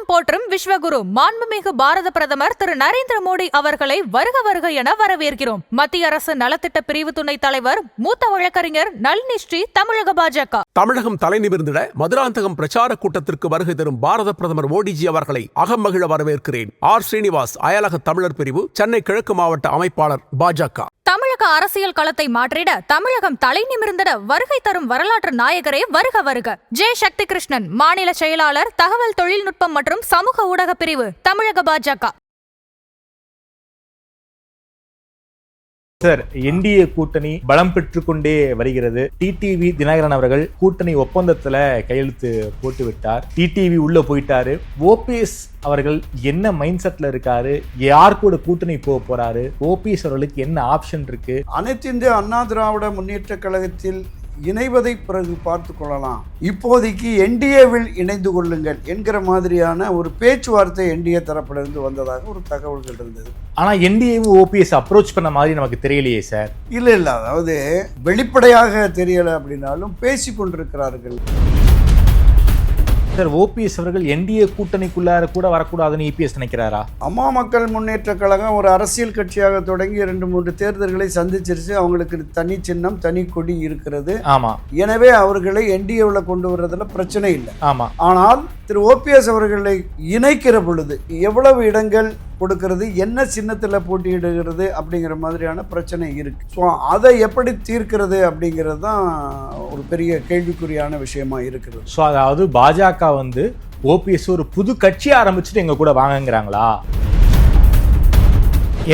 உலகம் போற்றும் விஸ்வகுரு மாண்புமிகு பாரத பிரதமர் திரு நரேந்திர மோடி அவர்களை வருக வருக என வரவேற்கிறோம். மத்திய அரசு நலத்திட்ட பிரிவு துணைத் தலைவர் மூத்த வழக்கறிஞர் நளினி ஸ்ரீ, தமிழக பாஜக. தமிழகம் தலைநிமிர்ந்திட மதுராந்தகம் பிரச்சார கூட்டத்திற்கு வருகை தரும் பாரத பிரதமர் மோடிஜி அவர்களை அகமகிழ வரவேற்கிறேன். ஆர் ஸ்ரீனிவாஸ், அயலக தமிழர் பிரிவு, சென்னை கிழக்கு மாவட்ட அமைப்பாளர், பாஜக. தமிழக அரசியல் களத்தை மாற்றிட தமிழகம் தலை நிமிர்ந்திட வருகை தரும் வரலாற்று நாயகரே வருக வருக. ஜே சக்தி கிருஷ்ணன், மாநில செயலாளர், தகவல் தொழில்நுட்பம் மற்றும் சமூக ஊடக பிரிவு, தமிழக பாஜக. சார், என்டிஏ கூட்டணி பலம் பெற்றுக்கொண்டே வருகிறது. டிடிவி தினகரன் அவர்கள் கூட்டணி ஒப்பந்தத்துல கையெழுத்து போட்டு விட்டார். டிடிவி உள்ள போயிட்டாரு. ஓபிஎஸ் அவர்கள் என்ன மைண்ட் செட்ல இருக்காரு, யார் கூட கூட்டணி போறாரு, ஓபிஎஸ் அவர்களுக்கு என்ன ஆப்ஷன் இருக்கு? அனைத்து இந்திய அண்ணா திராவிட முன்னேற்ற கழகத்தில் இணைவதை பிறகு பார்த்து கொள்ளலாம், இப்போதைக்கு என்டிஏவில் இணைந்து கொள்ளுங்கள் என்கிற மாதிரியான ஒரு பேச்சுவார்த்தை என்டிஏ தரப்பிலிருந்து வந்ததாக ஒரு தகவல்கள் இருந்தது. ஆனா என்டிஏவும் ஓபிஎஸ் அப்ரோச் பண்ண மாதிரி நமக்கு தெரியலையே சார். இல்ல அதாவது வெளிப்படையாக தெரியல அப்படின்னாலும் பேசி கொண்டிருக்கிறார்கள். சார், ஓபிஎஸ் அவர்கள் என்டிஏ கூட்டணிக்குள்ளார கூட வரக்கூடாதுன்னு இபிஎஸ் நினைக்கிறாரா? அம்மா மக்கள் முன்னேற்ற கழகம் ஒரு அரசியல் கட்சியாக தொடங்கி 2-3 தேர்தல்களை சந்திச்சிருச்சு. அவங்களுக்கு தனி சின்னம், தனி கொடி இருக்கிறது. ஆமா. எனவே அவர்களை என்டிஏவில் கொண்டு வர்றதுல பிரச்சனை இல்லை. ஆமா. ஆனால் திரு ஓபிஎஸ் அவர்களை இணைக்கிற பொழுது எவ்வளவு இடங்கள் கொடுக்கிறது, என்ன சின்னத்தில் போட்டியிடுகிறது அப்படிங்கிற மாதிரியான பிரச்சனை இருக்கு. ஸோ அதை எப்படி தீர்க்கிறது அப்படிங்கிறது தான் ஒரு பெரிய கேள்விக்குறியான விஷயமா இருக்கிறது. ஸோ அதாவது பாஜக ஓபிஎஸ் ஒரு புது கட்சி ஆரம்பிச்சுட்டு எங்க கூட வாங்கங்கிறாங்களா?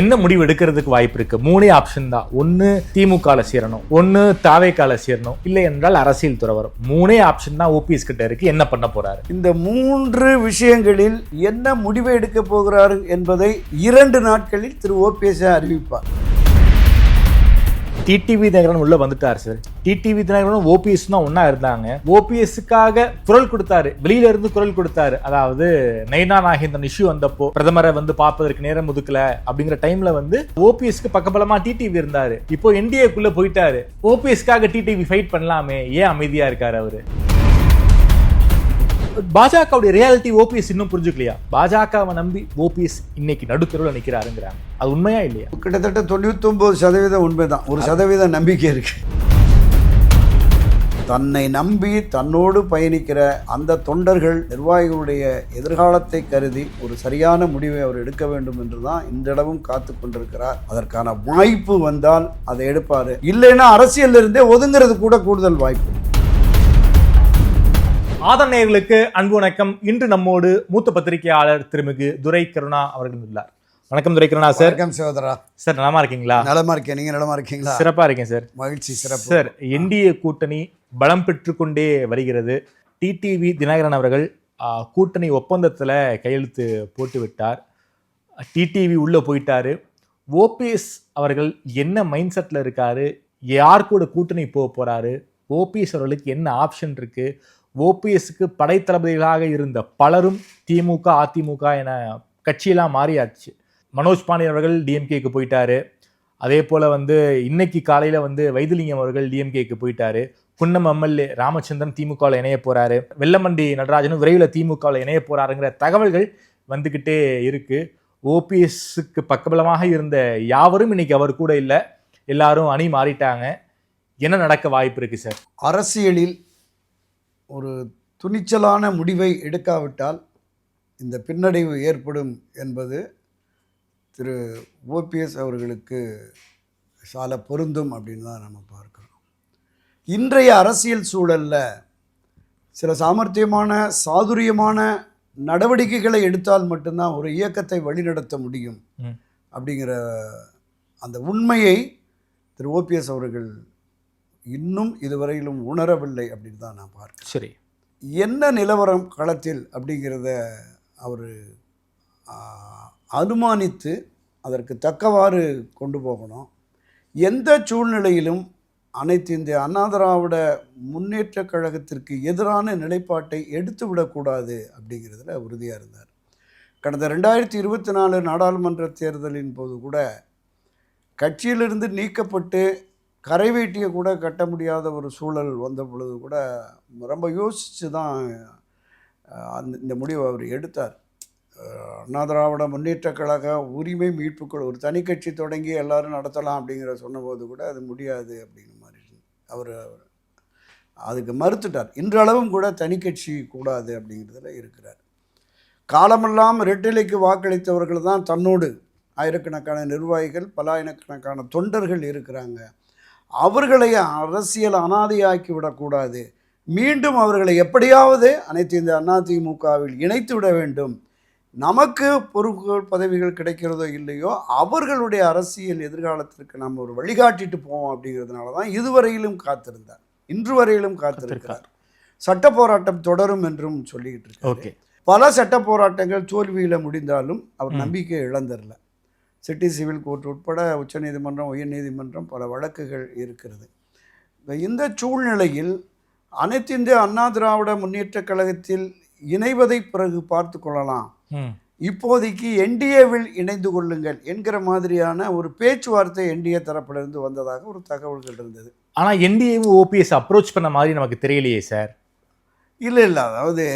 என்ன முடிவு எடுக்கிறதுக்கு வாய்ப்பு இருக்கு? 3 ஆப்ஷன் தான். ஒன்னு திமுகல சேரணும், ஒன்னு தாவேகால சேரணும், இல்லை என்றால் அரசியல் துறை வரும். 3 ஆப்ஷன் தான் ஓபிஎஸ் கிட்ட இருக்கு. என்ன பண்ண போறாரு? இந்த 3 விஷயங்களில் என்ன முடிவை எடுக்க போகிறாரு என்பதை 2 நாட்களில் திரு ஓபிஎஸ் அறிவிப்பார். டிடிவி தினகரன் உள்ள வந்துட்டார் சார். டிடிவி தினகரனும் ஓபிஎஸ் தான் ஒன்னா இருந்தாங்க. ஓபிஎஸ்க்காக குரல் கொடுத்தாரு, வெளியில இருந்து குரல் கொடுத்தாரு. அதாவது நைனா நாகேந்திரன் இஷ்யூ வந்தப்போ பிரதமரை பார்ப்பதற்கு நேரம் ஒதுக்கல அப்படிங்கிற டைம்ல ஓபிஎஸ்க்கு பக்கபலமா டிடிவி இருந்தாரு. இப்போ என்டிஏக்குள்ள போயிட்டாரு. ஓபிஎஸ்க்காக டிடிவி ஃபைட் பண்ணலாமே, ஏன் அமைதியா இருக்காரு அவரு? பாஜகவுடைய ரியாலிட்டி ஓபிஎஸ் இன்னும் புரிஞ்சுக்கலையா? பாஜகவை நம்பி ஓபிஎஸ் இன்னைக்கு நடுத்தருவில் நிற்கிறாருங்கிறாங்க. அது உண்மையா இல்லையா? கிட்டத்தட்ட 99% உண்மைதான். 1% நம்பிக்கை இருக்கு. தன்னை நம்பி தன்னோடு பயணிக்கிற அந்த தொண்டர்கள், நிர்வாகிகளுடைய எதிர்காலத்தை கருதி ஒரு சரியான முடிவை அவர் எடுக்க வேண்டும் என்றுதான் இன்றளவும் காத்து கொண்டிருக்கிறார். அதற்கான வாய்ப்பு வந்தால் அதை எடுப்பாரு. இல்லைன்னா அரசியல் இருந்தே ஒதுங்கிறது கூட கூடுதல் வாய்ப்பு. ஆதன் நேயர்களுக்கு அன்பு வணக்கம். இன்று நம்மோடு மூத்த பத்திரிகையாளர் திருமிகு துரை கருணா அவர்கள் உள்ளார். வணக்கம் துரை கருணா சார். வணக்கம் சகோதரா. சார், நலமா இருக்கீங்களா? நலமா இருக்கேன். நீங்க நலமா இருக்கீங்களா? சிறப்பா இருக்கேன் சார். மகிழ்ச்சி. சிறப்பு சார். என்டிஏ கூட்டணி பலம் பெற்றுக்கொண்டே வருகிறது. டிடிவி தினகரன் அவர்கள் கூட்டணி ஒப்பந்தத்துல கையெழுத்து போட்டு விட்டார். டிடிவி உள்ள போயிட்டாரு. ஓபிஎஸ் அவர்கள் என்ன மைண்ட் செட்ல இருக்காரு, யார் கூட கூட்டணி போறாரு, ஓபிஎஸ் அவர்களுக்கு என்ன ஆப்ஷன் இருக்கு, ஓபிஎஸ்க்கு படைத்தளபதிகளாக இருந்த பலரும் திமுக, அதிமுக என கட்சியெல்லாம் மாறியாச்சு. மனோஜ் பாண்டியன் அவர்கள் டிஎம்கேக்கு போயிட்டாரு. அதே போல இன்னைக்கு காலையில வைத்திலிங்கம் அவர்கள் டிஎம்கேக்கு போயிட்டாரு. குன்னம் எம்எல்ஏ ராமச்சந்திரன் திமுகவில் இணைய போறாரு. வெல்லமண்டி நடராஜனும் விரைவில் திமுகவில் இணைய போறாருங்கிற தகவல்கள் வந்துகிட்டே இருக்கு. ஓபிஎஸ்க்கு பக்கபலமாக இருந்த யாவரும் இன்னைக்கு அவர் கூட இல்லை. எல்லாரும் அணி மாறிட்டாங்க. என்ன நடக்க வாய்ப்பு இருக்கு சார்? அரசியலில் ஒரு துணிச்சலான முடிவை எடுக்காவிட்டால் இந்த பின்னடைவு ஏற்படும் என்பது திரு ஓபிஎஸ் அவர்களுக்கு சால பொருந்தும் அப்படின்னு தான் நம்ம பார்க்கிறோம். இன்றைய அரசியல் சூழலில் சில சாமர்த்தியமான, சாதுரியமான நடவடிக்கைகளை எடுத்தால் மட்டும்தான் ஒரு இயக்கத்தை வழிநடத்த முடியும் அப்படிங்கிற அந்த உண்மையை திரு ஓபிஎஸ் அவர்கள் இன்னும் இதுவரையிலும் உணரவில்லை அப்படின்னு தான் நான் பார்க்கிறேன். சரி, என்ன நிலவரம் களத்தில் அப்படிங்கிறத அவர் அனுமானித்து அதற்கு தக்கவாறு கொண்டு போகணும். எந்த சூழ்நிலையிலும் அனைத்து இந்திய அண்ணா திராவிட முன்னேற்ற கழகத்திற்கு எதிரான நிலைப்பாட்டை எடுத்து விடக்கூடாது அப்படிங்கிறதுல உறுதியாக இருந்தார். கடந்த 2024 நாடாளுமன்ற தேர்தலின் போது கூட கட்சியிலிருந்து நீக்கப்பட்டு கரை வேட்டியை கூட கட்ட முடியாத ஒரு சூழல் வந்த பொழுது கூட ரொம்ப யோசித்து தான் இந்த முடிவை அவர் எடுத்தார். அண்ணா திராவிட முன்னேற்ற கழக உரிமை மீட்புக்குழு ஒரு தனி கட்சி தொடங்கி எல்லாரும் நடத்தலாம் அப்படிங்கிற சொன்னபோது கூட அது முடியாது அப்படிங்கிற மாதிரி அவர் அதுக்கு மறுத்துட்டார். இன்றளவும் கூட தனி கட்சி கூடாது அப்படிங்கிறதுல இருக்கிறார். காலமெல்லாம் ரெட்டிலைக்கு வாக்களித்தவர்கள் தான் தன்னோடு ஆயிரக்கணக்கான நிர்வாகிகள், பல ஆயிரக்கணக்கான தொண்டர்கள் இருக்கிறாங்க. அவர்களை அரசியல் அனாதையாக்கி விடக்கூடாது. மீண்டும் அவர்களை எப்படியாவது அனைத்து இந்த அதிமுகவில் இணைத்து விட வேண்டும். நமக்கு பொறுப்புகள் பதவிகள் கிடைக்கிறதோ இல்லையோ அவர்களுடைய அரசியல் எதிர்காலத்திற்கு நம்ம ஒரு வழிகாட்டிட்டு போவோம் அப்படிங்கிறதுனால தான் இதுவரையிலும் காத்திருந்தார், இன்று வரையிலும் காத்திருக்கிறார். சட்ட போராட்டம் தொடரும் என்றும் சொல்லிக்கிட்டு இருக்காரு. பல சட்ட போராட்டங்கள் தோல்வியில் முடிந்தாலும் அவர் நம்பிக்கை இழந்துடல. சிட்டி சிவில் கோர்ட் உட்பட உச்சநீதிமன்றம், உயர்நீதிமன்றம் பல வழக்குகள் இருக்கிறது. இந்த சூழ்நிலையில் அனைத்து இந்திய அண்ணா திராவிட முன்னேற்ற கழகத்தில் இணைவதை பிறகு பார்த்து கொள்ளலாம், இப்போதைக்கு என்டிஏவில் இணைந்து கொள்ளுங்கள் என்கிற மாதிரியான ஒரு பேச்சுவார்த்தை என்டிஏ தரப்பிலிருந்து வந்ததாக ஒரு தகவல்கள் இருந்தது. ஆனால் என்டிஏவும் ஓபிஎஸ் அப்ரோச் பண்ண மாதிரி நமக்கு தெரியலையே சார். இல்லை, அதாவது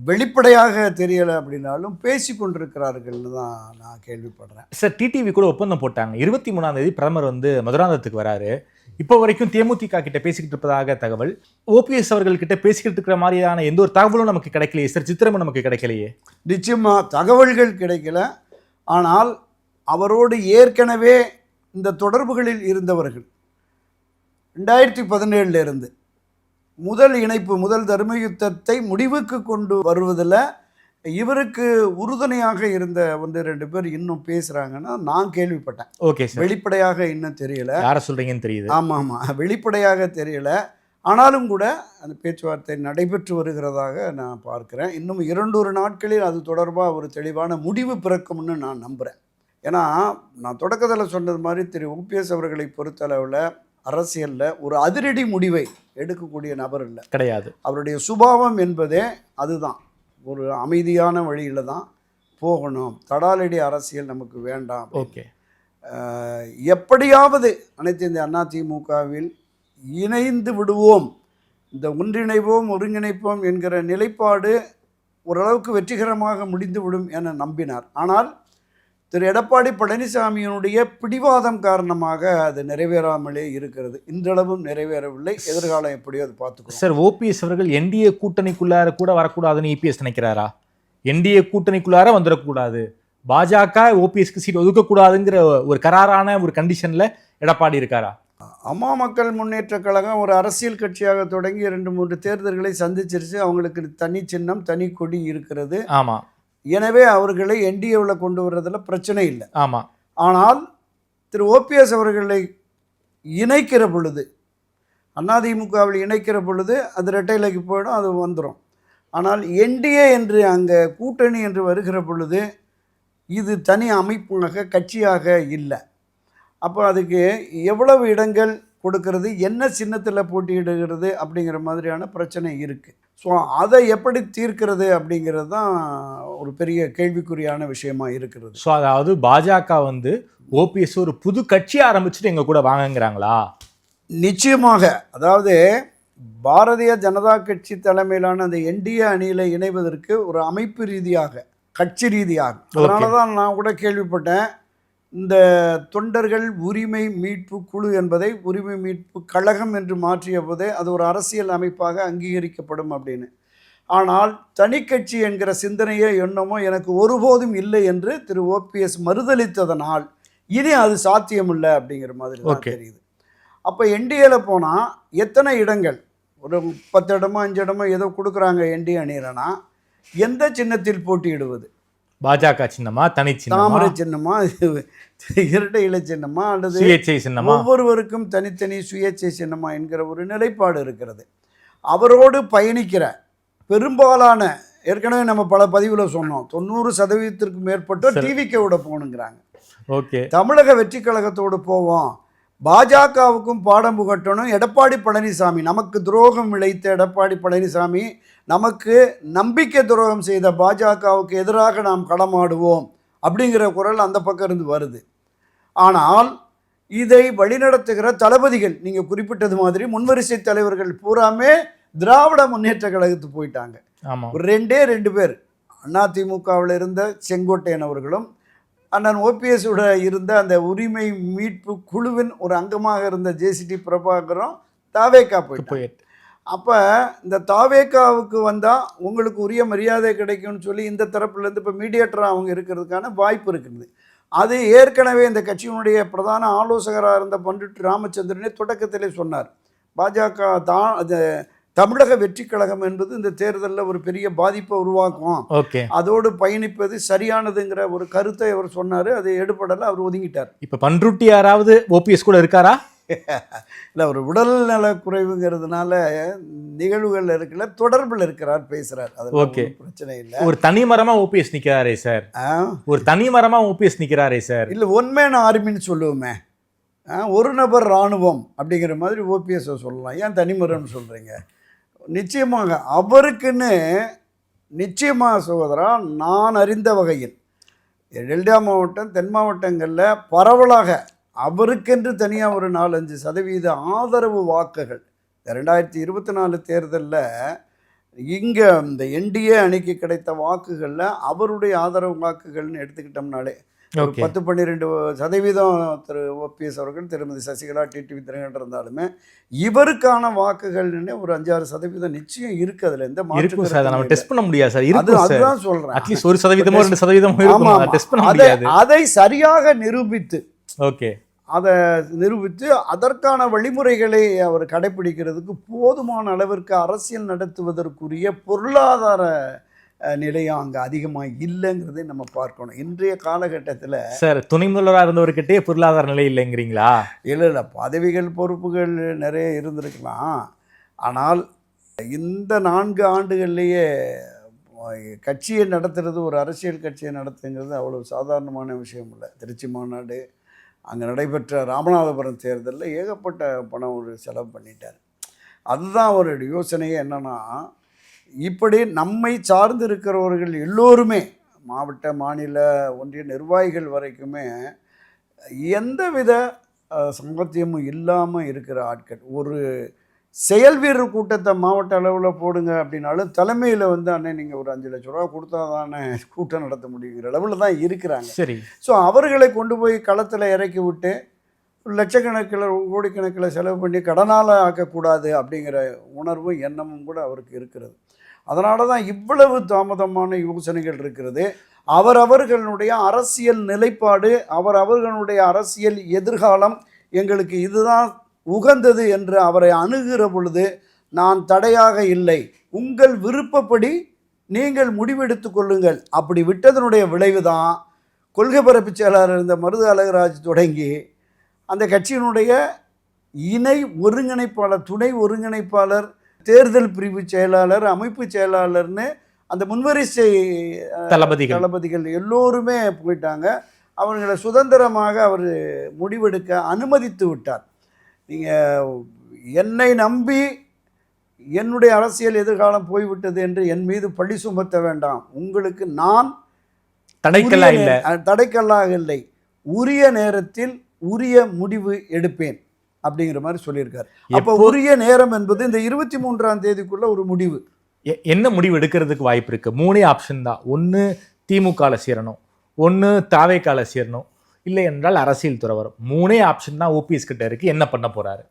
வெளிப்படையாக தெரியலை அப்படின்னாலும் பேசி கொண்டிருக்கிறார்கள்னு தான் நான் கேள்விப்படுறேன். சார், டிடிவி கூட ஒப்பந்தம் போட்டாங்க. 23ஆம் தேதி பிரதமர் மதுராந்தகத்துக்கு வராரு. இப்போ வரைக்கும் தேமுதிக கிட்ட பேசிக்கிட்டு இருப்பதாக தகவல். ஓபிஎஸ் அவர்கள் கிட்ட பேசிக்கிட்டு இருக்கிற மாதிரியான எந்த ஒரு தகவலும் நமக்கு கிடைக்கலையே சார், சித்திரமும் நமக்கு கிடைக்கலையே. நிச்சயமா தகவல்கள் கிடைக்கல. ஆனால் அவரோடு ஏற்கனவே இந்த தொடர்புகளில் இருந்தவர்கள் 2017 இருந்து முதல் இணைப்பு, முதல் தர்ம யுத்தத்தை முடிவுக்கு கொண்டு வருவதில் இவருக்கு உறுதுணையாக இருந்த 1-2 பேர் இன்னும் பேசுகிறாங்கன்னா நான் கேள்விப்பட்டேன். Okay sir. வெளிப்படையாக இன்னும் தெரியல, யாரை சொல்கிறீங்கன்னு தெரியுது. ஆமாம், வெளிப்படையாக தெரியல. ஆனாலும் கூட அந்த பேச்சுவார்த்தை நடைபெற்று வருகிறதாக நான் பார்க்குறேன். இன்னும் 2 நாட்களில் அது தொடர்பாக ஒரு தெளிவான முடிவு பிறக்கும்னு நான் நம்புகிறேன். ஏன்னா நான் தொடக்கத்தில் சொன்னது மாதிரி திரு ஓபிஎஸ் அவர்களை பொறுத்தளவில் அரசியலில் ஒரு அதிரடி முடிவை எடுக்கக்கூடிய நபர் இல்லை, கிடையாது. அவருடைய சுபாவம் என்பதே அதுதான், ஒரு அமைதியான வழியில் தான் போகணும், தடாலடி அரசியல் நமக்கு வேண்டாம். ஓகே, எப்படியாவது அனைத்து இந்த அதிமுகவில் இணைந்து விடுவோம், இந்த ஒன்றிணைவோம் ஒருங்கிணைப்போம் என்கிற நிலைப்பாடு ஓரளவுக்கு வெற்றிகரமாக முடிந்துவிடும் என நம்பினார். ஆனால் திரு எடப்பாடி பழனிசாமியினுடைய பிடிவாதம் காரணமாக அது நிறைவேறாமலே இருக்கிறது. இன்றளவும் நிறைவேறவில்லை. எதிர்காலம் எப்படியோ அது பார்த்துக்கணும். சார், ஓபிஎஸ் அவர்கள் என்டிஏ கூட்டணிக்குள்ளார கூட வரக்கூடாதுன்னு இபிஎஸ் நினைக்கிறாரா? என்டிஏ கூட்டணிக்குள்ளார வந்துடக்கூடாது, பாஜக ஓபிஎஸ்க்கு சீட் ஒதுக்கக்கூடாதுங்கிற ஒரு கராரான ஒரு கண்டிஷன்ல எடப்பாடி இருக்காரா? அம்மா மக்கள் முன்னேற்ற கழகம் ஒரு அரசியல் கட்சியாக தொடங்கி 2-3 தேர்தல்களை சந்திச்சிருச்சு. அவங்களுக்கு தனி சின்னம், தனி கொடி இருக்கிறது. ஆமாம். எனவே அவர்களை என்டிஏவில் கொண்டு வர்றதுல பிரச்சனை இல்லை. ஆமாம். ஆனால் திரு ஓபிஎஸ் அவர்களை இணைக்கிற பொழுது, அதிமுகவில் இணைக்கிற பொழுது அது இரட்டைலைக்கு போயிடும், அது வந்துடும். ஆனால் என்டிஏ என்று அங்கே கூட்டணி என்று வருகிற பொழுது இது தனி அமைப்பாக கட்சியாக இல்லை. அப்போ அதுக்கு எவ்வளவு இடங்கள் கொடுக்கறது, என்ன சின்னத்தில் போட்டியிடுகிறது அப்படிங்கிற மாதிரியான பிரச்சனை இருக்குது. ஸோ அதை எப்படி தீர்க்கிறது அப்படிங்கிறது தான் ஒரு பெரிய கேள்விக்குறியான விஷயமா இருக்கிறது. ஸோ அதாவது பாஜக ஓபிஎஸ் ஒரு புது கட்சி ஆரம்பிச்சுட்டு எங்கள் கூட வாங்கங்கிறாங்களா? நிச்சயமாக. அதாவது பாரதிய ஜனதா கட்சி தலைமையிலான அந்த என்டிஏ அணியில் இணைவதற்கு ஒரு அமைப்பு ரீதியாக, கட்சி ரீதியாக, அதனால தான் நான் கூட கேள்விப்பட்டேன் இந்த தொண்டர்கள் உரிமை மீட்பு குழு என்பதை உரிமை மீட்பு கழகம் என்று மாற்றிய போதே அது ஒரு அரசியல் அமைப்பாக அங்கீகரிக்கப்படும் அப்படின்னு. ஆனால் தனி கட்சி என்கிற சிந்தனையோ எண்ணமோ எனக்கு ஒருபோதும் இல்லை என்று திரு ஓபிஎஸ் மறுதளித்ததனால் இனி அது சாத்தியமில்லை அப்படிங்கிற மாதிரி தான் தெரியுது. அப்போ என்டிஏல போனால் எத்தனை இடங்கள், ஒரு 10 இடமோ 5 இடமோ ஏதோ கொடுக்குறாங்க என்டிஏ அணியிலனா, எந்த சின்னத்தில் போட்டியிடுவது? பாஜக சின்னமா, தனி சின்னமா, தாமரை சின்னமா, இரட்டை இலை சின்னமா, அல்லது சுயேட்சை சின்னமா, ஒவ்வொருவருக்கும் தனித்தனி சுயேட்சை சின்னமா என்கிற ஒரு நிலைப்பாடு இருக்கிறது. அவரோடு பயணிக்கிற பெரும்பாலான, ஏற்கனவே நம்ம பல பதிவில் சொன்னோம், 90% மேற்பட்டோர் டிவிக்கோட போகணுங்கிறாங்க. ஓகே, தமிழக வெற்றி கழகத்தோடு போவோம், பாஜகவுக்கும் பாடம் புகட்டணும். எடப்பாடி பழனிசாமி, நமக்கு துரோகம் இழைத்த எடப்பாடி பழனிசாமி, நமக்கு நம்பிக்கை துரோகம் செய்த பாஜகவுக்கு எதிராக நாம் களமாடுவோம் அப்படிங்கிற குரல் அந்த பக்கம் இருந்து வருது. ஆனால் இதை வழிநடத்துகிற தளபதிகள், நீங்கள் குறிப்பிட்டது மாதிரி முன்வரிசை தலைவர்கள் பூராமே திராவிட முன்னேற்ற கழகத்துக்கு போயிட்டாங்க. ஆமா. ஒரு ரெண்டு பேர் அதிமுகவில் இருந்த செங்கோட்டையன் அவர்களும் அண்ணன் ஓபிஎஸோட இருந்த அந்த உரிமை மீட்பு குழுவின் ஒரு அங்கமாக இருந்த ஜேசிடி பிரபாகரும் தாவேக்கா போயிட்டு. அப்போ இந்த தாவேக்காவுக்கு வந்தால் உங்களுக்கு உரிய மரியாதை கிடைக்கும்னு சொல்லி இந்த தரப்புலேருந்து இப்போ மீடியேட்டராக அவங்க இருக்கிறதுக்கான வாய்ப்பு இருக்குது. அது ஏற்கனவே இந்த கட்சியினுடைய பிரதான ஆலோசகராக இருந்த பண்டிட் ராமச்சந்திரனே தொடக்கத்திலே சொன்னார். பாஜக தமிழக வெற்றி கழகம் என்பது இந்த தேர்தலில் ஒரு பெரிய பாதிப்பை உருவாக்கும், அதோடு பயணிப்பது சரியானதுங்கிற ஒரு கருத்தை அவர் சொன்னார். அது எடுபடலை, அவர் ஒதுங்கிட்டார். இப்போ பண்ருட்டி யாராவது ஓபிஎஸ் கூட இருக்காரா? இல்லை, ஒரு உடல் நல குறைவுங்கிறதுனால நிகழ்வுகள் இருக்குல்ல, தொடர்பில் இருக்கிறார், பேசுகிறார். அது பிரச்சனை இல்லை. ஒரு தனி மரமா ஓபிஎஸ் நிற்கிறாரே சார், ஒரு தனி மரமா ஓபிஎஸ் நிற்கிறாரே சார். இல்லை, ஒன் மேன் ஆர்மின்னு சொல்லுவோமே, ஒரு நபர் இராணுவம் அப்படிங்கிற மாதிரி ஓபிஎஸ்ஸை சொல்லலாம். ஏன் தனிமரம்னு சொல்கிறீங்க? நிச்சயமாக அவருக்குன்னு நிச்சயமாக சகோதரா, நான் அறிந்த வகையில் டெல்டா மாவட்டம் தென் மாவட்டங்களில் பரவலாக அவருக்கென்று தனியாக ஒரு 4-5% ஆதரவு வாக்குகள் 2024 தேர்தலில் இங்கே இந்த என்டிஏ அணிக்கு கிடைத்த வாக்குகளில் அவருடைய ஆதரவு வாக்குகள்னு எடுத்துக்கிட்டோம்னாலே 10-12% திரு ஓபிஎஸ் அவர்கள், திருமதி சசிகலா, டிடிவி தினகரன் இருந்தாலுமே இவருக்கான வாக்குகள்னு ஒரு 5-6% நிச்சயம் இருக்கு. அதில் எந்த மாற்றம் சார், நம்ம டெஸ்ட் பண்ண முடியாது சார். அதுதான் சொல்றேன். அட்லீஸ்ட் 1%-2% அதை சரியாக நிரூபித்து அதை நிரூபித்து அதற்கான வழிமுறைகளை அவர் கடைபிடிக்கிறதுக்கு போதுமான அளவிற்கு அரசியல் நடத்துவதற்குரிய பொருளாதார நிலையம் அங்கே அதிகமாக இல்லைங்கிறதை நம்ம பார்க்கணும். இன்றைய காலகட்டத்தில் சார் துணை முதல்வராக இருந்தவர்கிட்டே பொருளாதார நிலை இல்லைங்கிறீங்களா? இல்லை, பதவிகள் பொறுப்புகள் நிறைய இருந்திருக்கலாம். ஆனால் இந்த 4 ஆண்டுகள்லேயே கட்சியை நடத்துறது, ஒரு அரசியல் கட்சியை நடத்துங்கிறது அவ்வளோ சாதாரணமான விஷயம் இல்லை. திருச்சி மாநாடு, அங்கே நடைபெற்ற ராமநாதபுரம் தேர்தலில் ஏகப்பட்ட பணம் ஒரு செலவு பண்ணிட்டார். அதுதான் அவருடைய யோசனையே. என்னென்னா, இப்படி நம்மை சார்ந்து இருக்கிறவர்கள் எல்லோருமே, மாவட்ட மாநில ஒன்றிய நிர்வாகிகள் வரைக்குமே எந்தவித சம்பத்தியமும் இல்லாமல் இருக்கிற ஆட்கள். ஒரு செயல் வீரர் கூட்டத்தை மாவட்ட அளவில் போடுங்க அப்படின்னாலும் தலைமையில் அண்ணன் நீங்கள் ஒரு 5 லட்ச ரூபா கொடுத்தா தானே கூட்டம் நடத்த முடியுங்கிற அளவில் தான் இருக்கிறாங்க. சரி. ஸோ அவர்களை கொண்டு போய் களத்தில் இறக்கி விட்டு லட்சக்கணக்கில் கோடிக்கணக்கில் செலவு பண்ணி கடனால் ஆக்கக்கூடாது அப்படிங்கிற உணர்வும் எண்ணமும் கூட அவருக்கு இருக்கிறது. அதனால தான் இவ்வளவு தாமதமான யோசனைகள் இருக்கிறது. அவரவர்களுடைய அரசியல் நிலைப்பாடு, அவரவர்களுடைய அரசியல் எதிர்காலம் எங்களுக்கு இதுதான் உகந்தது என்று அவரை அணுகிற பொழுது நான் தடையாக இல்லை, உங்கள் விருப்பப்படி நீங்கள் முடிவெடுத்து கொள்ளுங்கள் அப்படி விட்டதனுடைய விளைவு தான் கொள்கை பரப்பு செயலாளர் இருந்த மருது அழகராஜ் தொடங்கி அந்த கட்சியினுடைய இணை ஒருங்கிணைப்பாளர், துணை ஒருங்கிணைப்பாளர், தேர்தல் பிரிவு செயலாளர், அமைப்பு செயலாளர்னு அந்த முன்வரிசை தளபதிகள் எல்லோருமே போயிட்டாங்க. அவர்களை சுதந்திரமாக அவர் முடிவெடுக்க அனுமதித்து விட்டார். நீங்கள் என்னை நம்பி என்னுடைய அரசியல் எதிர்காலம் போய்விட்டது என்று என் மீது பழி சுமத்த வேண்டாம், உங்களுக்கு நான் தடைக்கல்லாக இல்லை, உரிய நேரத்தில் உரிய முடிவு எடுப்பேன் அப்படிங்கிற மாதிரி சொல்லியிருக்காரு. அப்போ உரிய நேரம் என்பது இந்த 23ஆம் தேதிக்குள்ள ஒரு முடிவு. என்ன முடிவு எடுக்கிறதுக்கு வாய்ப்பு இருக்கு? 3 ஆப்ஷன் தான். ஒன்று திமுகல சேரணும், ஒன்று தாவேக்கால சேரணும், இல்லை என்றால் அரசியல் துறவரும். 3 ஆப்ஷன் தான் ஓபிஎஸ் கிட்ட இருக்கு. என்ன பண்ண போறாரு?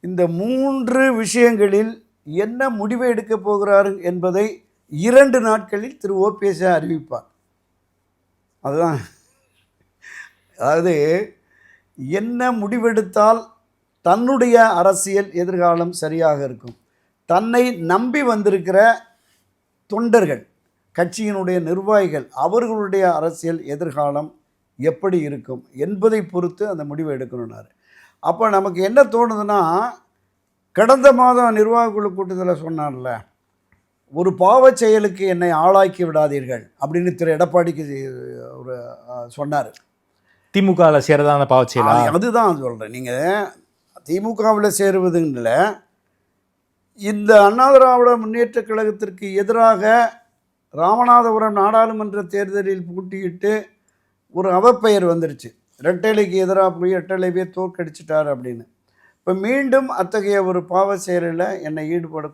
இந்த 3 விஷயங்களில் என்ன முடிவை எடுக்க போகிறார் என்பதை 2 நாட்களில் திரு ஓபிஎஸ் அறிவிப்பார். அதுதான், அதாவது என்ன முடிவெடுத்தால் தன்னுடைய அரசியல் எதிர்காலம் சரியாக இருக்கும், தன்னை நம்பி வந்திருக்கிற தொண்டர்கள், கட்சியினுடைய நிர்வாகிகள், அவர்களுடைய அரசியல் எதிர்காலம் எப்படி இருக்கும் என்பதை பொறுத்து அந்த முடிவை எடுக்கணும்னாரு. அப்போ நமக்கு என்ன தோணுதுன்னா, கடந்த மாதம் நிர்வாக குழு கூட்டத்தில் சொன்னார்ல, ஒரு பாவச் செயலுக்கு என்னை ஆளாக்கி விடாதீர்கள் அப்படின்னு திரு எடப்பாடிக்கு ஒரு சொன்னார். திமுகவில் சேரதான பாவச் செயலா? அதுதான் சொல்கிறேன். நீங்கள் திமுகவில் சேருவதுங்கள, இந்த அண்ணா திராவிட முன்னேற்ற கழகத்திற்கு எதிராக ராமநாதபுரம் நாடாளுமன்ற தேர்தலில் போட்டியிட்டு ஒரு அவப்பெயர் வந்துருச்சு. ரெட்டலைக்கு எதிராக போய் ரெட்டலைவே தோற்கடிச்சிட்டார் அப்படின்னு. இப்போ மீண்டும் அத்தகைய ஒரு பாவ செயலில் என்னை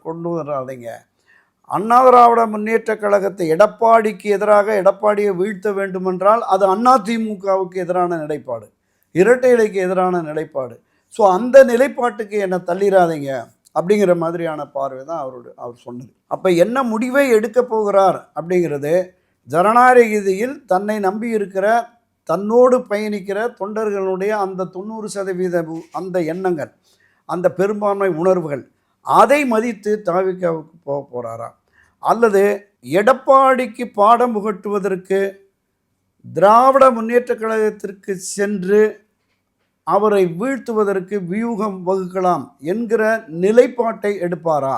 கொண்டு வராதீங்க, அண்ணா திராவிட முன்னேற்ற கழகத்தை எடப்பாடிக்கு எதிராக எடப்பாடியை வீழ்த்த வேண்டுமென்றால் அது அதிமுகவுக்கு எதிரான நிலைப்பாடு, இரட்டை இலைக்கு எதிரான நிலைப்பாடு. ஸோ அந்த நிலைப்பாட்டுக்கு என்னை தள்ளிடாதீங்க அப்படிங்கிற மாதிரியான பார்வை தான் அவர் சொன்னது. அப்போ என்ன முடிவை எடுக்க போகிறார் அப்படிங்கிறது ஜனநாயக ரீதியில் தன்னை நம்பி இருக்கிற தன்னோடு பயணிக்கிற தொண்டர்களுடைய அந்த 90% அந்த எண்ணங்கள், அந்த பெரும்பான்மை உணர்வுகள், அதை மதித்து தாவிக்காவுக்கு போக போகிறாரா, அல்லது எடப்பாடிக்கு பாடம் புகட்டுவதற்கு திராவிட முன்னேற்ற கழகத்திற்கு சென்று அவரை வீழ்த்துவதற்கு வியூகம் வகுக்கலாம் என்கிற நிலைப்பாட்டை எடுப்பாரா,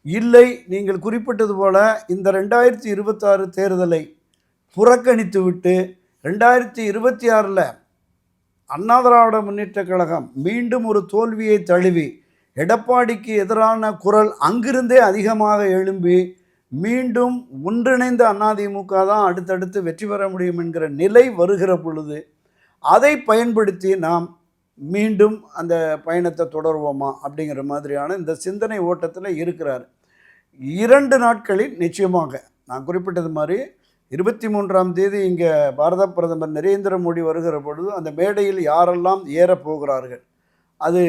இல்லை நீங்கள் குறிப்பிட்டது போல இந்த 2026 தேர்தலை புறக்கணித்துவிட்டு 2026 அண்ணா திராவிட முன்னேற்ற கழகம் மீண்டும் ஒரு தோல்வியை தழுவி எடப்பாடிக்கு எதிரான குரல் அங்கிருந்தே அதிகமாக எழும்பி மீண்டும் ஒன்றிணைந்த அதிமுக தான் அடுத்தடுத்து வெற்றி பெற முடியும் என்கிற நிலை வருகிற பொழுது அதை பயன்படுத்தி நாம் மீண்டும் அந்த பயணத்தை தொடருவோமா அப்படிங்கிற மாதிரியான இந்த சிந்தனை ஓட்டத்தில் இருக்கிறார். 2 நாட்களில் நிச்சயமாக நான் குறிப்பிட்டது மாதிரி 23ஆம் தேதி இங்கே பாரத பிரதமர் நரேந்திர மோடி வருகிற பொழுது அந்த மேடையில் யாரெல்லாம் ஏறப் போகிறார்கள் அது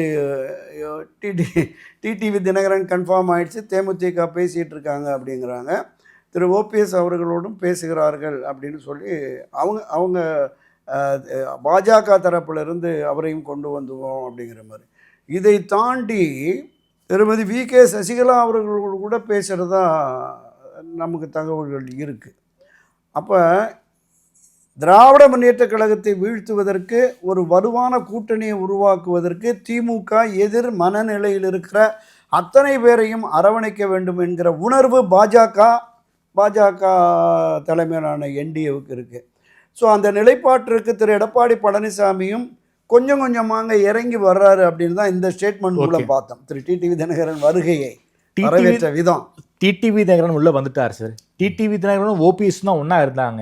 டிடிவி தினகரன் கன்ஃபார்ம் ஆயிடுச்சு, தேமுதிக பேசிகிட்டு இருக்காங்க அப்படிங்கிறாங்க. திரு ஓபிஎஸ் அவர்களோடும் பேசுகிறார்கள் அப்படின்னு சொல்லி அவங்க பாஜக தரப்பிலிருந்து அவரையும் கொண்டு வந்துவோம் அப்படிங்கிற மாதிரி. இதை தாண்டி திருமதி வி.கே. சசிகலா அவர்களோடு கூட பேசுகிறதா நமக்கு தகவல்கள் இருக்குது. அப்போ திராவிட முன்னேற்ற கழகத்தை வீழ்த்துவதற்கு ஒரு வலுவான கூட்டணியை உருவாக்குவதற்கு திமுக எதிர் மனநிலையில் இருக்கிற அத்தனை பேரையும் அரவணைக்க வேண்டும் என்கிற உணர்வு பாஜக தலைமையிலான என்டிஏவுக்கு இருக்குது. ஸோ அந்த நிலைப்பாட்டிற்கு திரு எடப்பாடி பழனிசாமியும் கொஞ்சம் கொஞ்சமாக இறங்கி வர்றாரு அப்படின்னு தான் இந்த ஸ்டேட்மெண்ட் மூலம் பார்த்தோம். திரு டிடிவி தினகரன் வருகையை வரவேற்ற விதம். டிடிவி தினகரன் உள்ள வந்துட்டார் சார். டிடிவி தினகரனும் ஓபிஎஸ் தான் ஒன்றா இருந்தாங்க.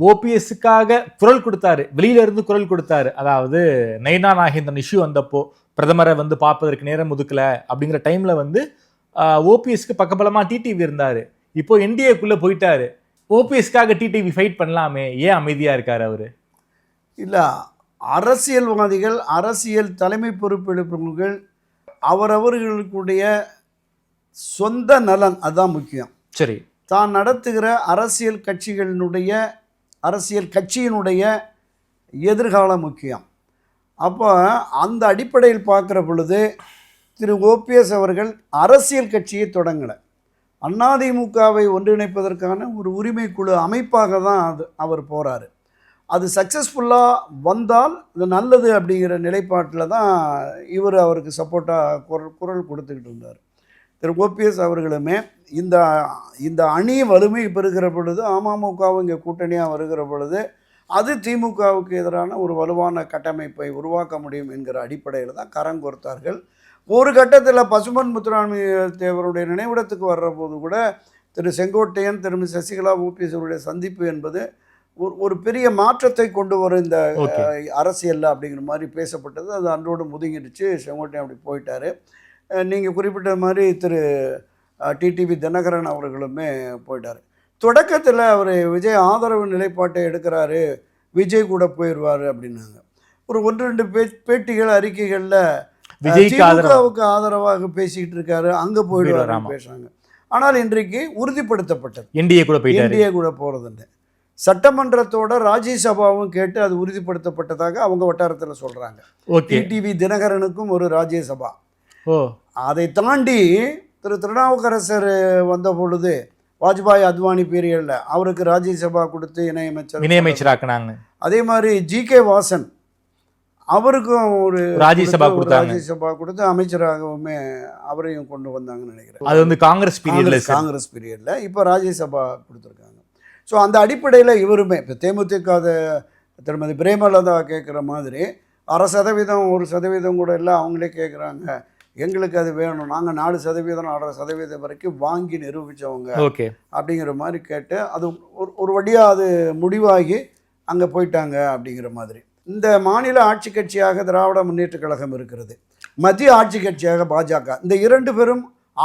ஓபிஎஸ்ஸுக்காக குரல் கொடுத்தாரு, வெளியில இருந்து குரல் கொடுத்தாரு. அதாவது நயனா நாகேந்திரன் இஷ்யூ வந்தப்போ பிரதமரை வந்து பார்ப்பதற்கு நேரம் ஒதுக்கல அப்படிங்கிற டைம்ல வந்து ஓபிஎஸ்க்கு பக்கபலமா டிடிவி இருந்தாரு. இப்போ என்டிஏக்குள்ள போயிட்டாரு. ஓபிஎஸ்க்காக டிடிவி ஃபைட் பண்ணலாமே, ஏன் அமைதியா இருக்காரு அவரு? இல்லை, அரசியல்வாதிகள், அரசியல் தலைமை பொறுப்பெடுப்பவர்கள் அவரவர்களுடைய சொந்த நலன் அதுதான் முக்கியம். சரி, தான் நடத்துகிற அரசியல் கட்சியினுடைய எதிர்காலம் முக்கியம். அப்போ அந்த அடிப்படையில் பார்க்குற பொழுது திரு ஓபிஎஸ் அவர்கள் அரசியல் கட்சியை தொடங்கலை, அதிமுகவை ஒன்றிணைப்பதற்கான ஒரு உரிமை குழு அமைப்பாக தான் அவர் போகிறாரு. அது சக்ஸஸ்ஃபுல்லாக வந்தால் அது நல்லது அப்படிங்கிற நிலைப்பாட்டில் தான் அவருக்கு சப்போர்ட்டாக குரல் கொடுத்துக்கிட்டு இருந்தார். திரு ஓபிஎஸ் அவர்களுமே இந்த அணி வலிமை பெறுகிற பொழுது அமமுகவும் இங்கே கூட்டணியாக வருகிற பொழுது அது திமுகவுக்கு எதிரான ஒரு வலுவான கட்டமைப்பை உருவாக்க முடியும் என்கிற அடிப்படையில் தான் கரம் கோர்த்தார்கள். ஒரு கட்டத்தில் பசும்பொன் முத்துராமலிங்க தேவருடைய நினைவிடத்துக்கு வர்ற போது கூட திரு செங்கோட்டையன், திருமதி சசிகலா, ஓபிஎஸ் அவருடைய சந்திப்பு என்பது ஒரு பெரிய மாற்றத்தை கொண்டு வரும் இந்த அரசியலில் அப்படிங்கிற மாதிரி பேசப்பட்டது. அது அன்றோடு முதுங்கிடுச்சு. செங்கோட்டையன் அப்படி போயிட்டார். நீங்கள் குறிப்பிட்ட மாதிரி திரு டிடிவி தினகரன் அவர்களுமே போயிட்டார். தொடக்கத்தில் அவர் விஜய் ஆதரவு நிலைப்பாட்டை எடுக்கிறாரு, விஜய் கூட போயிடுவார் அப்படின்னாங்க. ஒரு 1-2 பேட்டிகள் அறிக்கைகளில் திமுகவுக்கு ஆதரவாக பேசிக்கிட்டு இருக்காரு, அங்கே போயிடுவார் பேசுகிறாங்க. ஆனால் இன்றைக்கு உறுதிப்படுத்தப்பட்டது என்டிஏ கூட போகிறதுன்னு. சட்டமன்றத்தோட ராஜ்யசபாவும் கேட்டு அது உறுதிப்படுத்தப்பட்டதாக அவங்க வட்டாரத்தில் சொல்கிறாங்க. டிடிவி தினகரனுக்கும் ஒரு ராஜ்யசபா. அதை தாண்டி திரு திருநாவுக்கரசர் வந்த பொழுது வாஜ்பாய் அத்வானி பீரியடில் அவருக்கு ராஜ்யசபா கொடுத்து இணையமைச்சராக்குனாங்க. அதே மாதிரி ஜி.கே. வாசன் அவருக்கும் ஒரு ராஜ்யசபா கொடுத்து அமைச்சராகவுமே அவரையும் கொண்டு வந்தாங்கன்னு நினைக்கிறேன். அது வந்து காங்கிரஸ் பீரியடில் இப்போ ராஜ்யசபா கொடுத்துருக்காங்க. ஸோ அந்த அடிப்படையில் இவருமே இப்போ தேமுதிக திருமதி பிரேமலதா கேட்குற மாதிரி 1% 1% கூட இல்லை, அவங்களே கேட்குறாங்க எங்களுக்கு அது வேணும், நாங்கள் 4% 4% வரைக்கும் வாங்கி நிரூபித்தவங்க அப்படிங்கிற மாதிரி கேட்டு அது ஒரு வழியாக அது முடிவாகி அங்கே போயிட்டாங்க அப்படிங்கிற மாதிரி. இந்த மாநில ஆட்சி கட்சியாக திராவிட முன்னேற்ற கழகம் இருக்கிறது, மத்திய ஆட்சி கட்சியாக பாஜக. இந்த 2 பேரும்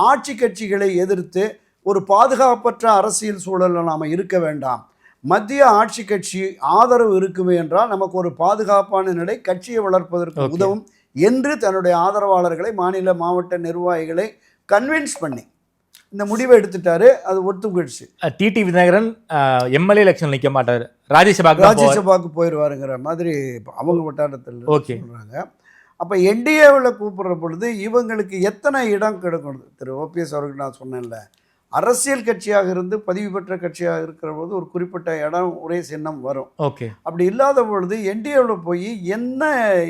ஆட்சி கட்சிகளை எதிர்த்து ஒரு பாதுகாப்பற்ற அரசியல் சூழலில் நாம் இருக்க வேண்டாம். மத்திய ஆட்சி கட்சி ஆதரவு இருக்குமே என்றால் நமக்கு ஒரு பாதுகாப்பான நிலை, கட்சியை வளர்ப்பதற்கு உதவும் என்று தன்னுடைய ஆதரவாளர்களை, மாநில மாவட்ட நிர்வாகிகளை கன்வின்ஸ் பண்ணி இந்த முடிவை எடுத்துட்டாரு. அது ஒத்துக்கிடுச்சு. டிடிவி தினகரன் எம்எல்ஏ எலெக்ஷன் நிற்க மாட்டார், ராஜ்யசபாவுக்கு போயிடுவாருங்கிற மாதிரி அவங்க வட்டாரத்தில் ஓகே சொல்கிறாங்க. அப்போ என்டிஏவில் கூப்பிடுற பொழுது இவங்களுக்கு எத்தனை இடம் கிடைக்கும்? திரு ஓபிஎஸ் அவருக்கு நான் சொன்னேன்ல, அரசியல் கட்சியாக இருந்து பதிவு பெற்ற கட்சியாக இருக்கிற பொழுது ஒரு குறிப்பிட்ட இடம், ஒரே சின்னம் வரும். ஓகே. அப்படி இல்லாத பொழுது என்டிஏவில் போய்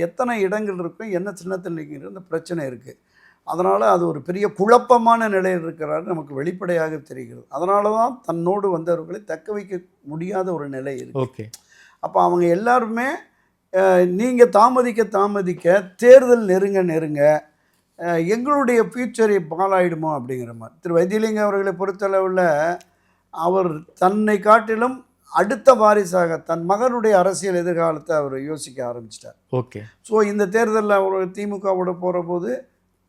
எத்தனை இடங்கள் இருக்கும், என்ன சின்னத்தில் நிற்கிற அந்த பிரச்சனை இருக்குது. அதனால் அது ஒரு பெரிய குழப்பமான நிலையில் இருக்கிறாரு, நமக்கு வெளிப்படையாக தெரிகிறது. அதனால தான் தன்னோடு வந்தவர்களை தக்க வைக்க முடியாத ஒரு நிலை இருக்குது. ஓகே. அப்போ அவங்க எல்லாருமே நீங்கள் தாமதிக்க தேர்தல் நெருங்க எங்களுடைய ஃபியூச்சரை பாலாயிடுமோ அப்படிங்கிற மாதிரி. திரு வைத்தியலிங்கம் அவர்களை பொறுத்தளவில் அவர் தன்னை காட்டிலும் அடுத்த வாரிசாக தன் மகனுடைய அரசியல் எதிர்காலத்தை அவர் யோசிக்க ஆரம்பிச்சிட்டார். ஓகே. ஸோ இந்த தேர்தலில் அவர் திமுகவோட போகிற போது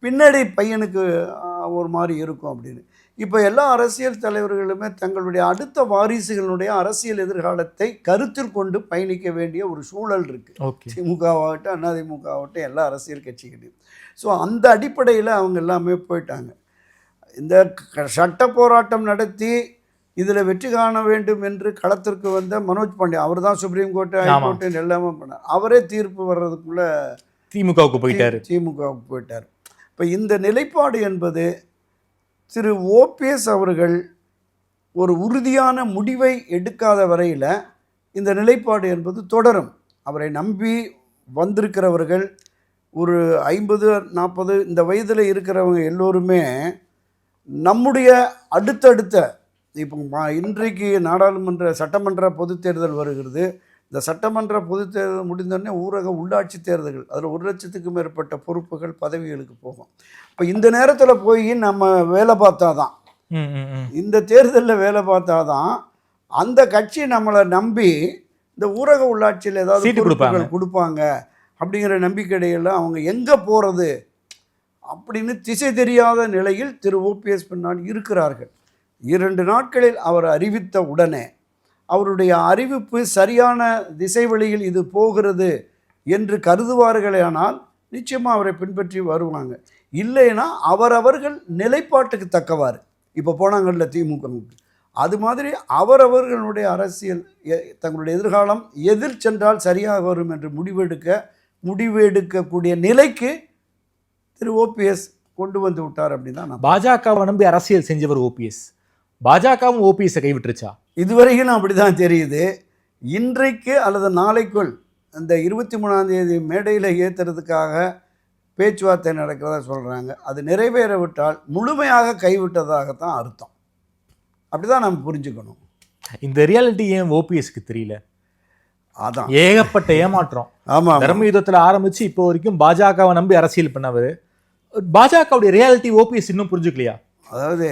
பின்னாடி பையனுக்கு ஒரு மாதிரி இருக்கும் அப்படின்னு. இப்போ எல்லா அரசியல் தலைவர்களுமே தங்களுடைய அடுத்த வாரிசுகளுடைய அரசியல் எதிர்காலத்தை கருத்தில் கொண்டு பயணிக்க வேண்டிய ஒரு சூழல் இருக்குது. திமுகவாகட்டும், அதிமுகவாகட்டும், எல்லா அரசியல் கட்சிகளையும். ஸோ அந்த அடிப்படையில் அவங்க எல்லாமே போயிட்டாங்க. இந்த சட்ட போராட்டம் நடத்தி இதில் வெற்றி காண வேண்டும் என்று களத்திற்கு வந்த மனோஜ் பாண்டியன், அவர் தான் சுப்ரீம் கோர்ட்டு, ஹைகோர்ட்டு எல்லாமே பண்ணார். அவரே தீர்ப்பு வர்றதுக்குள்ளே திமுகவுக்கு போயிட்டார். இப்போ இந்த நிலைப்பாடு என்பது திரு ஓபிஎஸ் அவர்கள் ஒரு உறுதியான முடிவை எடுக்காத வரையில் இந்த நிலைப்பாடு என்பது தொடரும். அவரை நம்பி வந்திருக்கிறவர்கள் ஒரு 50-40 இந்த வயதில் இருக்கிறவங்க எல்லோருமே நம்முடைய அடுத்தடுத்த இப்போ இன்றைக்கு நாடாளுமன்ற சட்டமன்ற பொதுத் தேர்தல் வருகிறது. இந்த சட்டமன்ற பொதுத் தேர்தல் முடிந்தோடனே ஊரக உள்ளாட்சி தேர்தல்கள், அதில் 1 லட்சத்துக்கும் மேற்பட்ட பொறுப்புகள் பதவிகளுக்கு போகும். இப்போ இந்த நேரத்தில் போய் நம்ம வேலை பார்த்தா தான், இந்த தேர்தலில் வேலை பார்த்தா தான் அந்த கட்சி நம்மளை நம்பி இந்த ஊரக உள்ளாட்சியில் ஏதாவது பொறுப்புகள் கொடுப்பாங்க அப்படிங்கிற நம்பிக்கையில் அவங்க எங்கே போகிறது அப்படின்னு திசை தெரியாத நிலையில் திரு ஓபிஎஸ் பின்னால் இருக்கிறார்கள். 2 நாட்களில் அவர் அறிவித்த உடனே அவருடைய அறிவிப்பு சரியான திசை வழியில் இது போகிறது என்று கருதுவார்களே, ஆனால் நிச்சயமாக அவரை பின்பற்றி வருவாங்க. இல்லைன்னா அவரவர்கள் நிலைப்பாட்டுக்கு தக்கவாறு, இப்போ போனாங்கள்ல திமுகவுக்கு, அது மாதிரி அவரவர்களுடைய அரசியல் தங்களுடைய எதிர்காலம் எதிர் சென்றால் சரியாக வரும் என்று முடிவெடுக்கக்கூடிய நிலைக்கு திரு ஓபிஎஸ் கொண்டு வந்து விட்டார் அப்படின்னு தான். பாஜகவை நம்பி அரசியல் செஞ்சவர் ஓபிஎஸ், பாஜகவும் ஓபிஎஸ்ஸை கைவிட்டுருச்சா? இதுவரைக்கும் அப்படி தான் தெரியுது. இன்றைக்கு அல்லது நாளைக்குள் அந்த 23ஆம் தேதி மேடையில் ஏற்றுறதுக்காக பேச்சுவார்த்தை நடக்கிறதா சொல்கிறாங்க. அது நிறைவேறவிட்டால் முழுமையாக கைவிட்டதாகத்தான் அர்த்தம். அப்படி தான் நம்ம புரிஞ்சுக்கணும். இந்த ரியாலிட்டி ஏன் ஓபிஎஸ்க்கு தெரியல? அதான் ஏகப்பட்ட ஏமாற்றம். ஆமாம், தர்ம யுத்தத்தில் ஆரம்பித்து இப்போ வரைக்கும் பாஜகவை நம்பி அரசியல் பண்ணவர், பாஜகவுடைய ரியாலிட்டி ஓபிஎஸ் இன்னும் புரிஞ்சுக்கலையா? அதாவது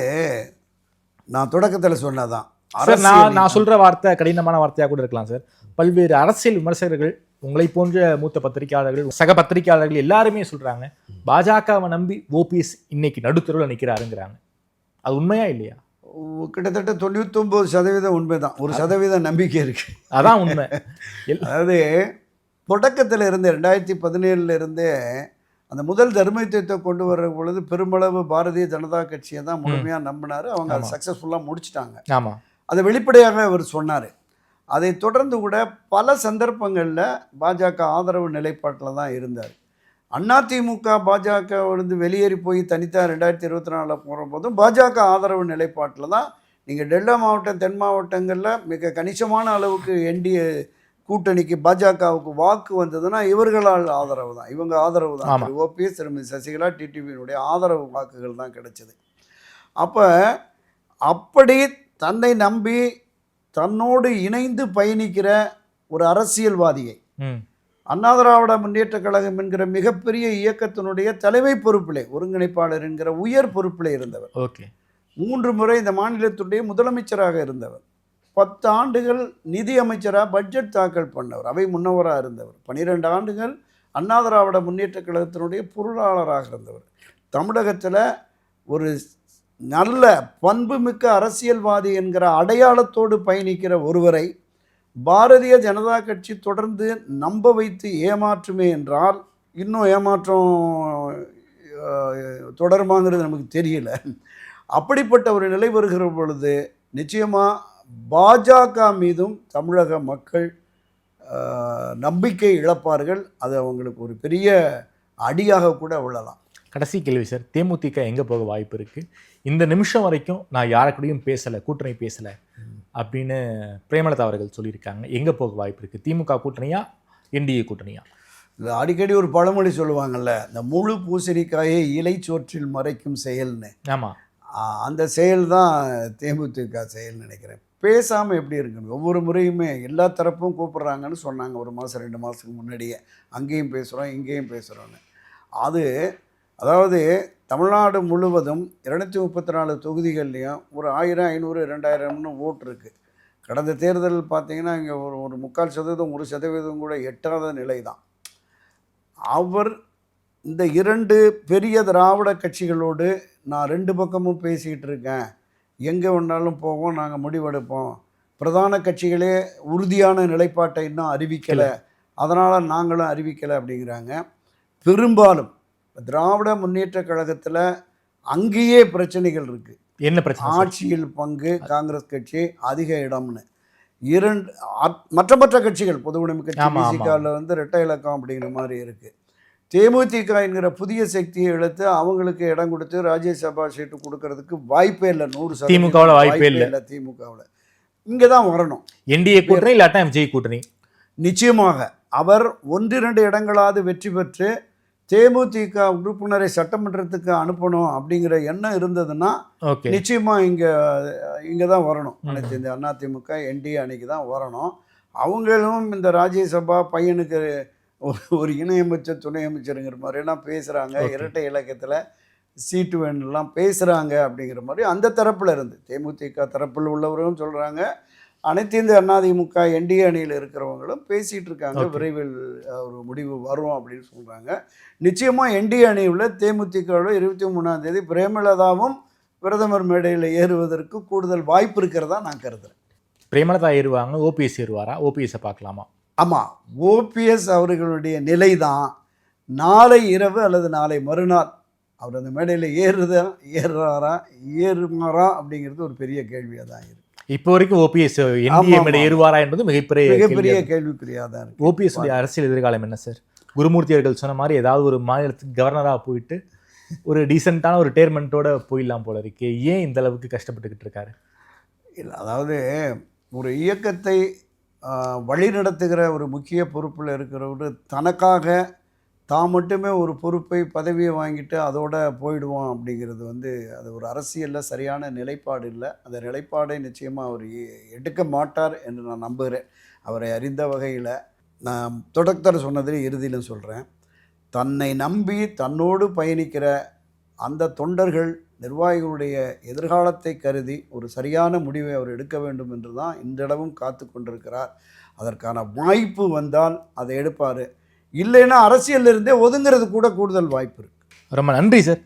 நான் தொடக்கத்தில் சொன்னதான் சார், நான் சொல்கிற வார்த்தை கடினமான வார்த்தையாக கூட இருக்கலாம் சார். பல்வேறு அரசியல் விமர்சகர்கள், உங்களை போன்ற மூத்த பத்திரிகையாளர்கள், சக பத்திரிகையாளர்கள் எல்லாருமே சொல்கிறாங்க பாஜகவை நம்பி ஓபிஎஸ் இன்னைக்கு நடுத்தருவில் நிற்கிறாருங்கிறாங்க. அது உண்மையா இல்லையா? கிட்டத்தட்ட 99% உண்மைதான், 1% நம்பிக்கை இருக்குது. அதான் உண்மை. அதாவது தொடக்கத்தில் இருந்து 2017 இருந்தே அந்த முதல் தர்மயுத்தத்தை கொண்டு வர்ற பொழுது பெருமளவு பாரதிய ஜனதா கட்சியை தான் முழுமையாக நம்பினார். அவங்க அதை சக்ஸஸ்ஃபுல்லாக முடிச்சிட்டாங்க. ஆமாம், அதை வெளிப்படையாக அவர் சொன்னார். அதை தொடர்ந்து கூட பல சந்தர்ப்பங்களில் பாஜக ஆதரவு நிலைப்பாட்டில் தான் இருந்தார். அதிமுக பாஜக வந்து வெளியேறி போய் தனித்தான் 2024 போகிற போதும் பாஜக ஆதரவு நிலைப்பாட்டில் தான். நீங்கள் டெல்டா மாவட்டம், தென் மாவட்டங்களில் மிக கணிசமான அளவுக்கு என்டிஏ கூட்டணிக்கு பாஜகவுக்கு வாக்கு வந்ததுன்னா இவர்களால் ஆதரவு தான், இவங்க ஆதரவு தான். ஓபிஎஸ், திருமதி சசிகலா, டிடிவியினுடைய ஆதரவு வாக்குகள் தான் கிடைச்சது. அப்படி தன்னை நம்பி தன்னோடு இணைந்து பயணிக்கிற ஒரு அரசியல்வாதியை அண்ணா திராவிட முன்னேற்ற கழகம் என்கிற மிகப்பெரிய இயக்கத்தினுடைய தலைமை பொறுப்பிலே, ஒருங்கிணைப்பாளர் என்கிற உயர் பொறுப்பிலே இருந்தவர். 3 முறை இந்த மாநிலத்துடைய முதலமைச்சராக இருந்தவர். 10 ஆண்டுகள் நிதி அமைச்சராக பட்ஜெட் தாக்கல் பண்ணவர், அவை முன்னவராக இருந்தவர். 12 ஆண்டுகள் அண்ணா திராவிட முன்னேற்ற கழகத்தினுடைய பொருளாளராக இருந்தவர். தமிழகத்தில் ஒரு நல்ல பண்புமிக்க அரசியல்வாதி என்கிற அடையாளத்தோடு பயணிக்கிற ஒருவரை பாரதிய ஜனதா கட்சி தொடர்ந்து நம்ப வைத்து ஏமாற்றுமே என்றால் இன்னும் ஏமாற்றம் தொடருமாங்கிறது நமக்கு தெரியல. அப்படிப்பட்ட ஒரு நிலை வருகிற பொழுது நிச்சயமாக பாஜக மீதும் தமிழக மக்கள் நம்பிக்கை இழப்பார்கள். அது அவங்களுக்கு ஒரு பெரிய அடியாக கூட விழலாம். கடைசி கேள்வி சார், தேமுதிக எங்கே போக வாய்ப்பு இருக்குது? இந்த நிமிஷம் வரைக்கும் நான் யாருக்கூடையும் பேசலை, கூட்டணி பேசலை அப்படின்னு பிரேமலதா அவர்கள் சொல்லியிருக்காங்க. எங்கே போக வாய்ப்பு இருக்குது? திமுக கூட்டணியா, என்டிஏ கூட்டணியா? இல்லை, அடிக்கடி ஒரு பழமொழி சொல்லுவாங்கள்ல, இந்த முழு பூசணிக்காயை இலை சோற்றில் மறைக்கும் செயல்னு. ஆமாம், அந்த செயல் தான் தேமுதிக செயல் நினைக்கிறேன். பேசாமல் எப்படி இருக்கணும்? ஒவ்வொரு முறையுமே எல்லா தரப்பும் கூப்பிட்றாங்கன்னு சொன்னாங்க ஒரு மாதம் 2 மாதத்துக்கு முன்னாடியே. அங்கேயும் பேசுகிறோம், இங்கேயும் பேசுகிறோன்னு. அதாவது தமிழ்நாடு முழுவதும் 234 தொகுதிகள்லையும் ஒரு 1000, 500, 2000ன்னு ஓட்டு இருக்குது. கடந்த தேர்தல் பார்த்திங்கன்னா இங்கே ஒரு 3/4%, 1% கூட எட்டாத நிலை தான். அவர் இந்த 2 பெரிய திராவிட கட்சிகளோடு நான் 2 பக்கமும் பேசிக்கிட்டு இருக்கேன், எங்கே வேணாலும் போவோம், நாங்கள் முடிவெடுப்போம், பிரதான கட்சிகளே உறுதியான நிலைப்பாட்டை இன்னும் அறிவிக்கலை, அதனால் நாங்களும் அறிவிக்கலை அப்படிங்கிறாங்க. பெரும்பாலும் திராவிட முன்னேற்ற கழகத்தில் அங்கேயே பிரச்சனைகள் இருக்குது. என்ன பிரச்சனை? ஆட்சியில் பங்கு காங்கிரஸ் கட்சி அதிக இடம்னு. மற்ற கட்சிகள் பொதுவுடைமை கட்சி பிசிகாவில் வந்து 2 இலக்கம் அப்படிங்கிற மாதிரி இருக்குது. தேமுதிக என்கிற புதிய சக்தியை எடுத்து அவங்களுக்கு இடம் கொடுத்து ராஜ்யசபா சீட்டு கொடுக்கறதுக்கு வாய்ப்பே இல்லை. 100% திமுகவில் வாய்ப்பே இல்லை. திமுகவில் இங்கே தான் வரணும். என்டிஏ கூட்டணி இல்லாட்டா எம்ஜிஏ கூட்டணி. நிச்சயமாக அவர் 1-2 இடங்களாவது வெற்றி பெற்று தேமுதிக உறுப்பினரை சட்டமன்றத்துக்கு அனுப்பணும் அப்படிங்கிற எண்ணம் இருந்ததுன்னா நிச்சயமாக இங்கே தான் வரணும். அனைத்து இந்த அதிமுக என்டிஏ அணிக்கு தான் வரணும். அவங்களும் இந்த ராஜ்யசபா பையனுக்கு ஒரு இணையமைச்சர் துணை அமைச்சருங்கிற மாதிரிலாம் பேசுகிறாங்க. இரட்டை இலக்கத்தில் சீட்டு வேணும்லாம் பேசுகிறாங்க அப்படிங்கிற மாதிரி அந்த தரப்பில் இருந்து தேமுதிக தரப்பில் உள்ளவர்களும் சொல்கிறாங்க. அனைத்து இந்த அதிமுக என்டிஏ அணியில் இருக்கிறவங்களும் பேசிகிட்டு இருக்காங்க. விரைவில் ஒரு முடிவு வரும் அப்படின்னு சொல்கிறாங்க. நிச்சயமாக என்டிஏ அணியில் தேமுதிகவோட 23ஆம் தேதி பிரேமலதாவும் பிரதமர் மேடையில் ஏறுவதற்கு கூடுதல் வாய்ப்பு இருக்கிறதா நான் கருதுகிறேன். பிரேமலதா ஏறுவாங்க, ஓபிஎஸ் ஏறுவாரா? ஓபிஎஸ்ஸை பார்க்கலாமா? ஆமாம், ஓபிஎஸ் அவர்களுடைய நிலை தான் நாளை இரவு அல்லது நாளை மறுநாள் அவர் அந்த மேடையில் ஏறுமாறா அப்படிங்கிறது ஒரு பெரிய கேள்வியாக தான் இருக்குது. இப்போ வரைக்கும் ஓபிஎஸ் என்டிஏ மேடை ஏறுவாரா என்பது மிகப்பெரிய கேள்விக்குறியாக தான் இருக்குது. ஓபிஎஸ் உடைய அரசியல் எதிர்காலம் என்ன சார்? குருமூர்த்தி அவர்கள் சொன்ன மாதிரி ஏதாவது ஒரு மாநிலத்துக்கு கவர்னராக போயிட்டு ஒரு டீசெண்டான ஒரு ரிட்டையர்மெண்ட்டோட போயிடலாம் போல இருக்கு. ஏன் இந்த அளவுக்கு கஷ்டப்பட்டுக்கிட்டு இருக்காரு? இல்லை, அதாவது ஒரு இயக்கத்தை வழிநடத்துகிற ஒரு முக்கிய பொறுப்பில் இருக்கிறவர் தனக்காக தான் மட்டுமே ஒரு பொறுப்பை பதவியை வாங்கிட்டு அதோட போயிடுவோம் அப்படிங்கிறது வந்து அது ஒரு அரசியலில் சரியான நிலைப்பாடு இல்லை. அந்த நிலைப்பாடை நிச்சயமாக அவர் எடுக்க மாட்டார் என்று நான் நம்புகிறேன். அவரை அறிந்த வகையில் நான் தொடக்கத்தில் சொன்னதில் இறுதியிலும் சொல்கிறேன், தன்னை நம்பி தன்னோடு பயணிக்கிற அந்த தொண்டர்கள் நிர்வாகிகளுடைய எதிர்காலத்தை கருதி ஒரு சரியான முடிவை அவர் எடுக்க வேண்டும் என்று தான் இன்றளவும் காத்து கொண்டிருக்கிறார். அதற்கான வாய்ப்பு வந்தால் அதை எடுப்பார். இல்லைன்னா அரசியலிருந்தே ஒதுங்கிறது கூட கூடுதல் வாய்ப்பு இருக்குது. ரொம்ப நன்றி சார்.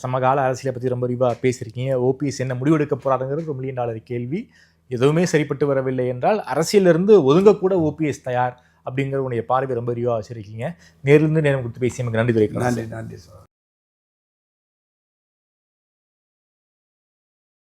சமகால அரசியலை பற்றி ரொம்ப விரிவாக பேசியிருக்கீங்க. ஓபிஎஸ் என்ன முடிவெடுக்க போகிறாருங்கிறது $1 மில்லியன் கேள்வி. எதுவுமே சரிப்பட்டு வரவில்லை என்றால் அரசியலிருந்து ஒதுங்கக்கூட ஓபிஎஸ் தயார் அப்படிங்கிற உடைய பார்வை ரொம்ப விரிவாக வச்சுருக்கீங்க. நேரிலிருந்து நேரம் கொடுத்து பேசி நமக்கு நன்றி தெரிவிக்கிறேன். நன்றி சார்.